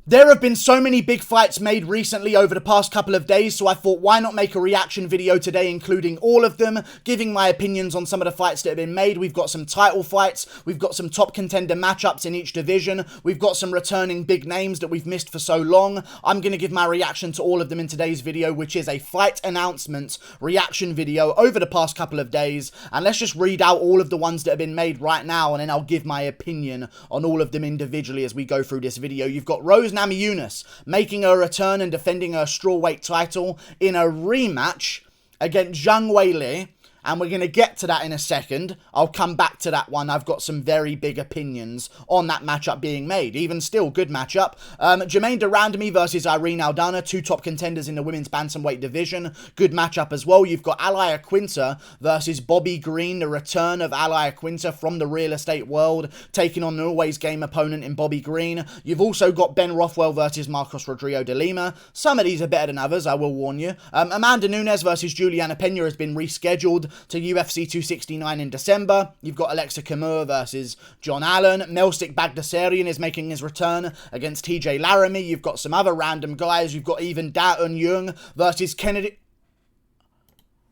There have been so many big fights made recently over the past couple of days, so I thought why not make a reaction video today including all of them, giving my opinions on some of the fights that have been made. We've got some title fights, we've got some top contender matchups in each division, we've got some returning big names that we've missed for so long. I'm going to give my reaction to all of them in today's video, which is a fight announcement reaction video over the past couple of days, and let's just read out all of the ones that have been made right now, and then I'll give my opinion on all of them individually as we go through this video. You've got Rose Namajunas making her return and defending her strawweight title in a rematch against Zhang Weili, and we're going to get to that in a second. I'll come back to that one. I've got some very big opinions on that matchup being made. Even still, good matchup. Germaine de Randamie versus Irene Aldana, two top contenders in the women's bantamweight division. Good matchup as well. You've got Iaquinta versus Bobby Green, the return of Iaquinta from the real estate world, taking on an always game opponent in Bobby Green. You've also got Ben Rothwell versus Marcos Rodrigo de Lima. Some of these are better than others, I will warn you. Amanda Nunes versus Juliana Pena has been rescheduled to UFC 269 in December. You've got Alexa Kimura versus John Allen. Melsik Bagdasarian is making his return against TJ Laramie. You've got some other random guys. You've got even Un Jung versus Kennedy.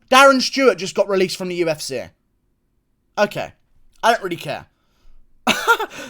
Darren Stewart just got released from the UFC. Okay. I don't really care.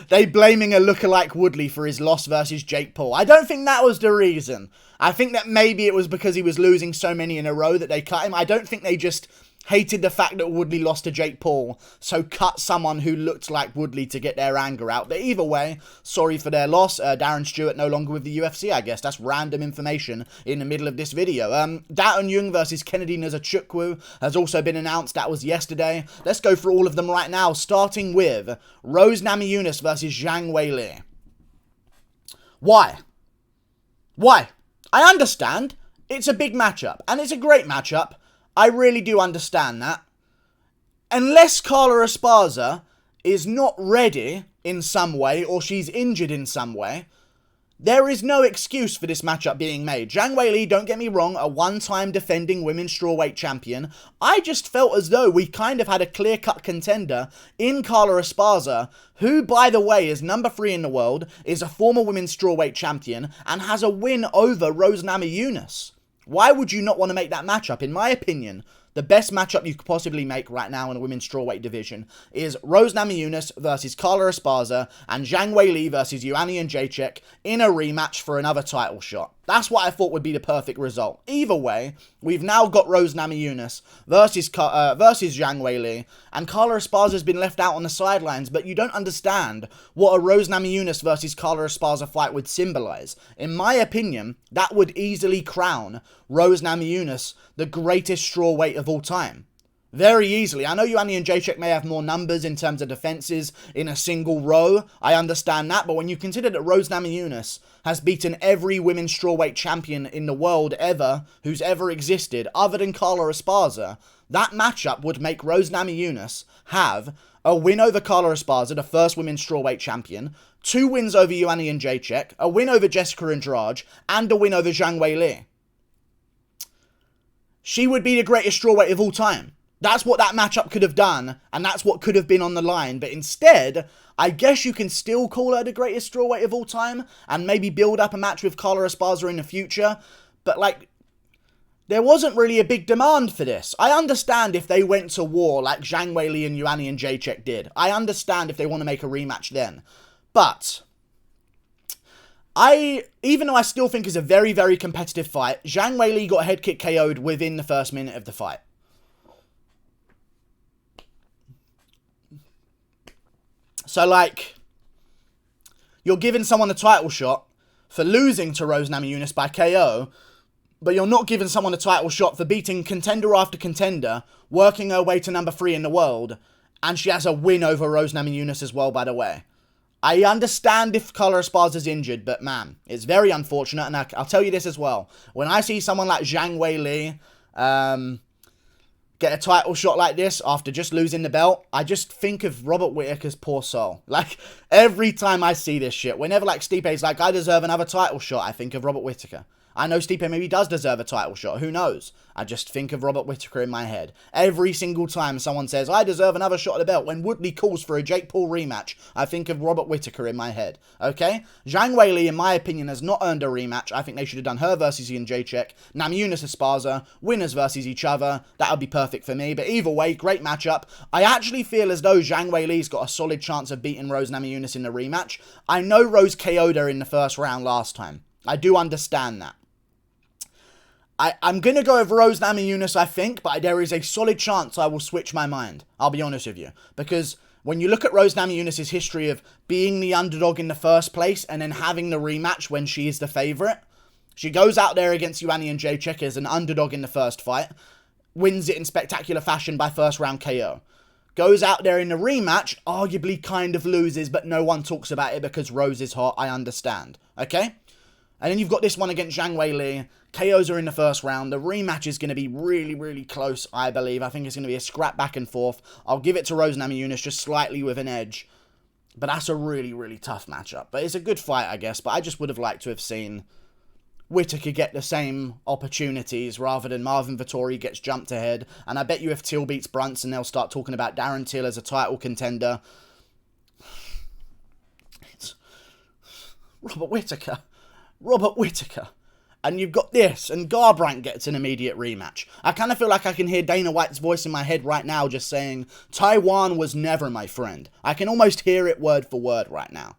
They blaming a lookalike Woodley for his loss versus Jake Paul. I don't think that was the reason. I think that maybe it was because he was losing so many in a row that they cut him. I don't think they just hated the fact that Woodley lost to Jake Paul, so cut someone who looked like Woodley to get their anger out. But either way, sorry for their loss. Darren Stewart no longer with the UFC, I guess. That's random information in the middle of this video. Un Jung versus Kennedy Nzechuwku has also been announced. That was yesterday. Let's go through all of them right now, starting with Rose Namajunas versus Zhang Weili. Why? Why? I understand. It's a big matchup, and it's a great matchup. I really do understand that. Unless Carla Esparza is not ready in some way, or she's injured in some way, there is no excuse for this matchup being made. Zhang Weili, don't get me wrong, a one-time defending women's strawweight champion. I just felt as though we kind of had a clear-cut contender in Carla Esparza, who, by the way, is number 3 in the world, is a former women's strawweight champion, and has a win over Rose Namajunas. Why would you not want to make that matchup? In my opinion, the best matchup you could possibly make right now in the women's strawweight division is Rose Namajunas versus Carla Esparza and Zhang Weili versus Iaquinta Jędrzejczyk in a rematch for another title shot. That's what I thought would be the perfect result. Either way, we've now got Rose Namajunas versus Zhang Weili, and Carla Esparza has been left out on the sidelines, but you don't understand what a Rose Namajunas versus Carla Esparza fight would symbolize. In my opinion, that would easily crown Rose Namajunas the greatest strawweight of all time. Very easily. I know Iaquinta Jędrzejczyk may have more numbers in terms of defenses in a single row. I understand that. But when you consider that Rose Namajunas has beaten every women's strawweight champion in the world ever, who's ever existed, other than Carla Esparza, that matchup would make Rose Namajunas have a win over Carla Esparza, the first women's strawweight champion, 2 wins over Iaquinta Jędrzejczyk, a win over Jessica Andrade, and a win over Zhang Weili. She would be the greatest strawweight of all time. That's what that matchup could have done, and that's what could have been on the line. But instead, I guess you can still call her the greatest strawweight of all time, and maybe build up a match with Carla Esparza in the future. But, like, there wasn't really a big demand for this. I understand if they went to war like Zhang Weili and Iaquinta Jędrzejczyk did. I understand if they want to make a rematch then. But even though I still think it's a very, very competitive fight, Zhang Weili got head kick KO'd within the first minute of the fight. So, like, you're giving someone a title shot for losing to Rose Namajunas by KO, but you're not giving someone a title shot for beating contender after contender, working her way to number 3 in the world, and she has a win over Rose Namajunas as well, by the way. I understand if Carla Esparza's injured, but man, it's very unfortunate, and I'll tell you this as well. When I see someone like Zhang Weili get a title shot like this after just losing the belt, I just think of Robert Whittaker's poor soul. Like, every time I see this shit, whenever, like, Stipe's like, I deserve another title shot, I think of Robert Whittaker. I know Stipe maybe does deserve a title shot. Who knows? I just think of Robert Whittaker in my head. Every single time someone says, I deserve another shot at the belt, when Woodley calls for a Jake Paul rematch, I think of Robert Whittaker in my head. Okay? Zhang Weili, in my opinion, has not earned a rematch. I think they should have done her versus Ian Jacek. Namajunas Esparza, winners versus each other. That would be perfect for me. But either way, great matchup. I actually feel as though Zhang Weili's got a solid chance of beating Rose Namajunas in the rematch. I know Rose KO'd her in the first round last time. I do understand that. I'm going to go with Rose Namajunas, I think, but there is a solid chance I will switch my mind. I'll be honest with you. Because when you look at Rose Namajunas' history of being the underdog in the first place and then having the rematch when she is the favourite, she goes out there against Ian Jacek as an underdog in the first fight, wins it in spectacular fashion by first round KO. Goes out there in the rematch, arguably kind of loses, but no one talks about it because Rose is hot, I understand. Okay? And then you've got this one against Zhang Weili. KOs are in the first round. The rematch is going to be really, really close, I believe. I think it's going to be a scrap back and forth. I'll give it to Rose Namajunas just slightly with an edge. But that's a really, really tough matchup. But it's a good fight, I guess. But I just would have liked to have seen Whittaker get the same opportunities rather than Marvin Vettori gets jumped ahead. And I bet you if Till beats Brunson, they'll start talking about Darren Till as a title contender. It's Robert Whittaker. And you've got this, and Garbrandt gets an immediate rematch. I kind of feel like I can hear Dana White's voice in my head right now just saying, Taiwan was never my friend. I can almost hear it word for word right now.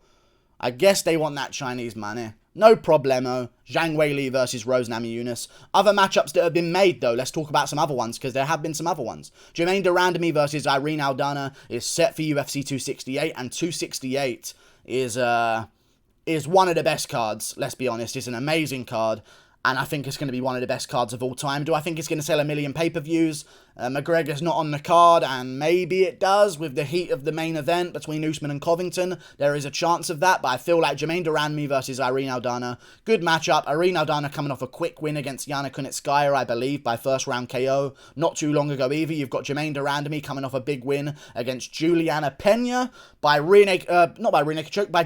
I guess they want that Chinese money. No problemo. Zhang Weili versus Rose Namajunas. Other matchups that have been made, though. Let's talk about some other ones, because there have been some other ones. Germaine de Randamie versus Irene Aldana is set for UFC 268, and 268 is one of the best cards, let's be honest. It's an amazing card, and I think it's going to be one of the best cards of all time. Do I think it's going to sell 1 million pay-per-views? McGregor's not on the card, and maybe it does with the heat of the main event between Usman and Covington. There is a chance of that, but I feel like Germaine de Randamie versus Irene Aldana. Good matchup. Irene Aldana coming off a quick win against Yana Kunitskaya, I believe, by first round KO. Not too long ago either. You've got Germaine de Randamie coming off a big win against Juliana Pena by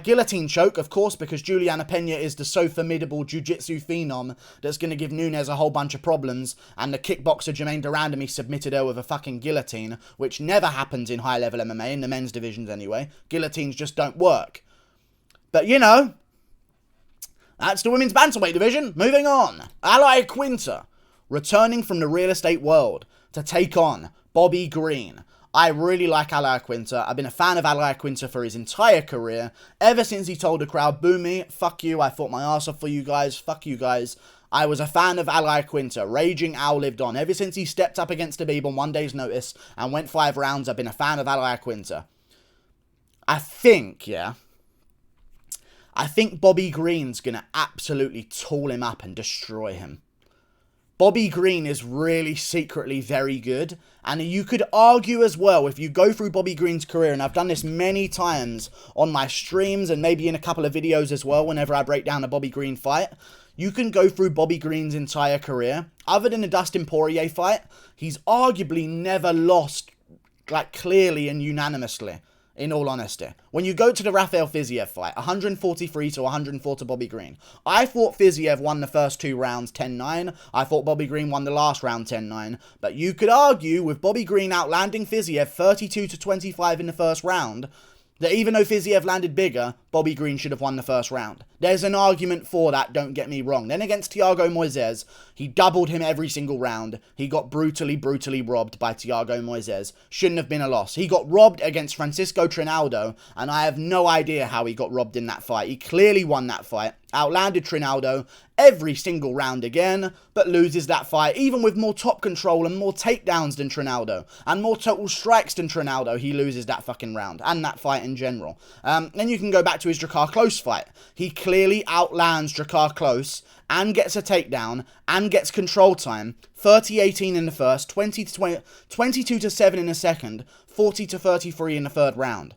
guillotine choke, of course, because Juliana Pena is the so formidable jiu-jitsu phenom that's going to give Nunes a whole bunch of problems, and the kickboxer Germaine de Randamie submitted her with a fucking guillotine, which never happens in high-level MMA, in the men's divisions anyway. Guillotines just don't work. But, you know, that's the women's bantamweight division. Moving on. Iaquinta, returning from the real estate world to take on Bobby Green. I really like Iaquinta. I've been a fan of Iaquinta for his entire career. Ever since he told the crowd, boo me, fuck you, I fought my ass off for you guys, fuck you guys. I was a fan of Iaquinta. Raging Al lived on. Ever since he stepped up against Khabib on 1 day's notice and went 5 rounds, I've been a fan of Iaquinta. I think Bobby Green's going to absolutely tool him up and destroy him. Bobby Green is really secretly very good, and you could argue as well, if you go through Bobby Green's career, and I've done this many times on my streams and maybe in a couple of videos as well whenever I break down a Bobby Green fight, you can go through Bobby Green's entire career. Other than the Dustin Poirier fight, he's arguably never lost, like, clearly and unanimously. In all honesty. When you go to the Rafael Fiziev fight, 143 to 104 to Bobby Green. I thought Fiziev won the first 2 rounds 10-9. I thought Bobby Green won the last round 10-9. But you could argue with Bobby Green outlanding Fiziev 32 to 25 in the first round, that even though Fiziev landed bigger, Bobby Green should have won the first round. There's an argument for that, don't get me wrong. Then against Thiago Moises, he doubled him every single round. He got brutally robbed by Thiago Moises. Shouldn't have been a loss. He got robbed against Francisco Trinaldo, and I have no idea how he got robbed in that fight. He clearly won that fight, outlanded Trinaldo every single round again, but loses that fight, even with more top control and more takedowns than Trinaldo, and more total strikes than Trinaldo. He loses that fucking round, and that fight in general. Then you can go back to his Drakkar Klose fight. He clearly outlands Drakkar Klose, and gets a takedown, and gets control time. 30-18 in the first, 22-7 in the second, 40-33 in the third round.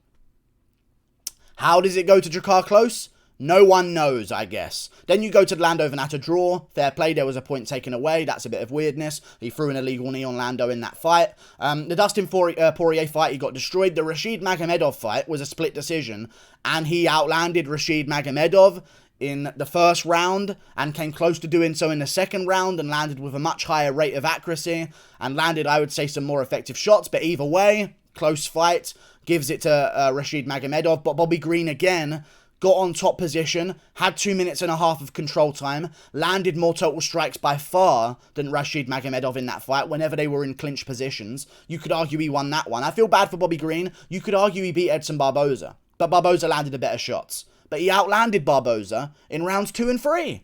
How does it go to Drakkar Klose? No one knows, I guess. Then you go to the Lando Venata draw. Fair play, there was a point taken away. That's a bit of weirdness. He threw an illegal knee on Lando in that fight. The Dustin Poirier fight, he got destroyed. The Rashid Magomedov fight was a split decision, and he outlanded Rashid Magomedov. in the first round and came close to doing so in the second round and landed with a much higher rate of accuracy and landed, I would say, some more effective shots. But either way, close fight, gives it to Rashid Magomedov. But Bobby Green again got on top position, had 2 minutes and a half of control time, landed more total strikes by far than Rashid Magomedov in that fight whenever they were in clinch positions. You could argue he won that one. I feel bad for Bobby Green. You could argue he beat Edson Barboza, but Barboza landed the better shots. But he outlanded Barboza in rounds 2 and 3.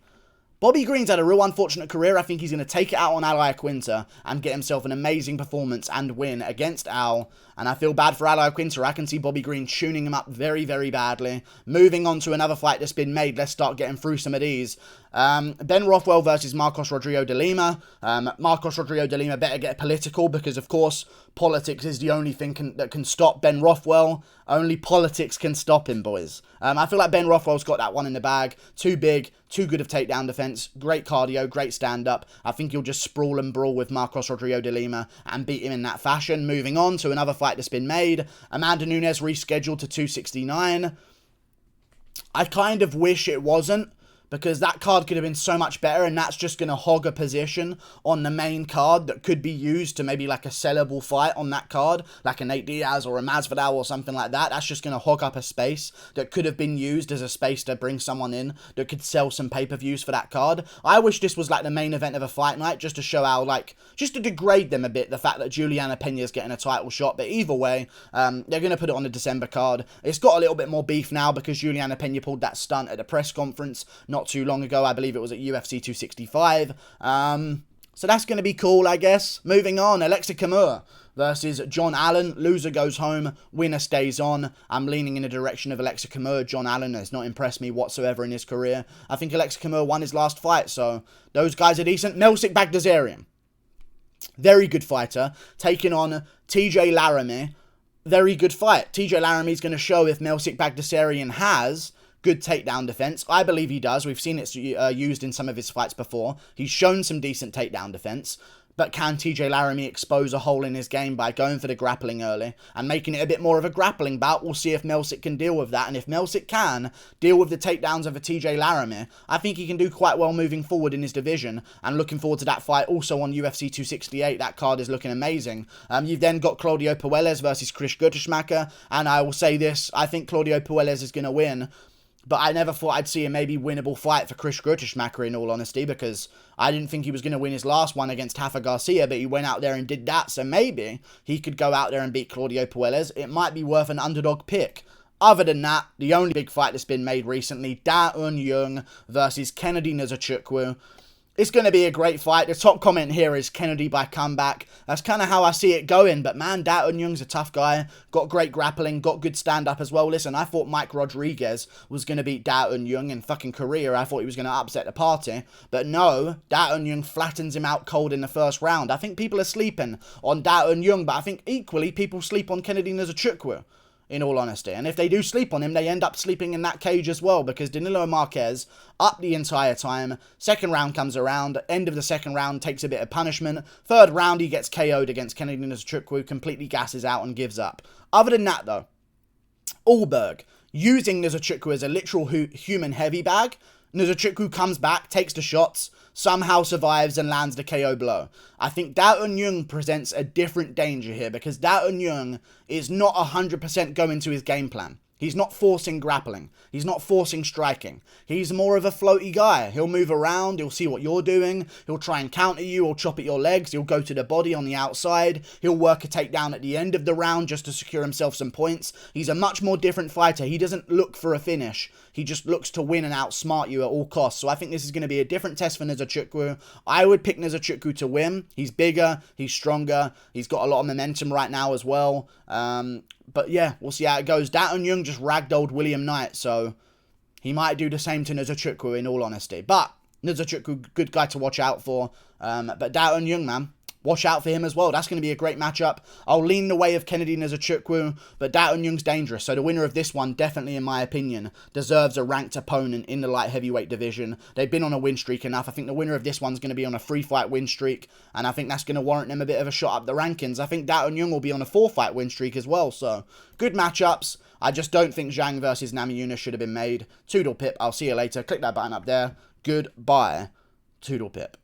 Bobby Green's had a real unfortunate career. I think he's going to take it out on Iaquinta and get himself an amazing performance and win against Al. And I feel bad for Iaquinta. I can see Bobby Green tuning him up very, very badly. Moving on to another fight that's been made. Let's start getting through some of these. Ben Rothwell versus Marcos Rodrigo de Lima. Marcos Rodrigo de Lima better get political because, of course, politics is the only thing that can stop Ben Rothwell. Only politics can stop him, boys. I feel like Ben Rothwell's got that one in the bag. Too big, too good of takedown defense. Great cardio, great stand-up. I think he'll just sprawl and brawl with Marcos Rodrigo de Lima and beat him in that fashion. Moving on to another fight that's been made. Amanda Nunes rescheduled to 269. I kind of wish it wasn't, because that card could have been so much better, and that's just going to hog a position on the main card that could be used to maybe like a sellable fight on that card, like a Nate Diaz or a Masvidal or something like that. That's just going to hog up a space that could have been used as a space to bring someone in that could sell some pay-per-views for that card. I wish this was like the main event of a fight night, just to show how, like, just to degrade them a bit, the fact that Juliana Peña's getting a title shot. But either way, they're going to put it on the December card. It's got a little bit more beef now because Juliana Peña pulled that stunt at a press conference not too long ago. I believe it was at UFC 265. So that's going to be cool, I guess. Moving on, Alexa Kimura versus John Allen. Loser goes home, winner stays on. I'm leaning in the direction of Alexa Kimura. John Allen has not impressed me whatsoever in his career. I think Alexa Kimura won his last fight, so those guys are decent. Melsik Baghdasaryan, very good fighter, taking on TJ Laramie. Very good fight. TJ Laramie's going to show if Melsik Baghdasaryan has good takedown defense. I believe he does. We've seen it used in some of his fights before. He's shown some decent takedown defense. But can TJ Laramie expose a hole in his game by going for the grappling early and making it a bit more of a grappling bout? We'll see if Melsik can deal with that. And if Melsik can deal with the takedowns of a TJ Laramie, I think he can do quite well moving forward in his division. And looking forward to that fight also on UFC 268. That card is looking amazing. You've then got Claudio Puelles versus Chris Guttschmacher. And I will say this, I think Claudio Puelles is going to win. But I never thought I'd see a maybe winnable fight for Chris Guttschmacher, in all honesty, because I didn't think he was going to win his last one against Rafa Garcia, but he went out there and did that, so maybe he could go out there and beat Claudio Puelles. It might be worth an underdog pick. Other than that, the only big fight that's been made recently, Da Un Jung versus Kennedy Nzechuwku. It's going to be a great fight. The top comment here is Kennedy by comeback. That's kind of how I see it going. But man, Da Un Jung's a tough guy. Got great grappling. Got good stand-up as well. Listen, I thought Mike Rodriguez was going to beat Da Un Jung in fucking Korea. I thought he was going to upset the party. But no, Da Un Jung flattens him out cold in the first round. I think people are sleeping on Da Un Jung. But I think equally people sleep on Kennedy Nzechuwku, in all honesty. And if they do sleep on him, they end up sleeping in that cage as well, because Danilo Marquez up the entire time. Second round comes around, end of the second round, takes a bit of punishment. Third round, he gets KO'd against Kennedy Nzechuwku, completely gasses out and gives up. Other than that, though, Allberg, using Nzechuwku as a literal human heavy bag, Nzechuwku comes back, takes the shots, somehow survives and lands the KO blow. I think Da Un Jung presents a different danger here, because Da Un Jung is not 100% going to his game plan. He's not forcing grappling. He's not forcing striking. He's more of a floaty guy. He'll move around. He'll see what you're doing. He'll try and counter you or chop at your legs. He'll go to the body on the outside. He'll work a takedown at the end of the round just to secure himself some points. He's a much more different fighter. He doesn't look for a finish. He just looks to win and outsmart you at all costs. So I think this is going to be a different test for Nzechuwku. I would pick Nzechuwku to win. He's bigger. He's stronger. He's got a lot of momentum right now as well. But yeah, we'll see how it goes. Da Un Jung just ragdolled William Knight, so he might do the same to Nzechuwku, in all honesty. But Nzechuwku, good guy to watch out for. But Da Un Jung, man, watch out for him as well. That's going to be a great matchup. I'll lean the way of Kennedy Nzechuwku, but Un Jung's dangerous. So the winner of this one, definitely in my opinion, deserves a ranked opponent in the light heavyweight division. They've been on a win streak enough. I think the winner of this one's going to be on a 3-fight win streak, and I think that's going to warrant them a bit of a shot up the rankings. I think Un Jung will be on a 4-fight win streak as well. So good matchups. I just don't think Zhang versus Namajunas should have been made. Toodle pip. I'll see you later. Click that button up there. Goodbye. Toodle pip.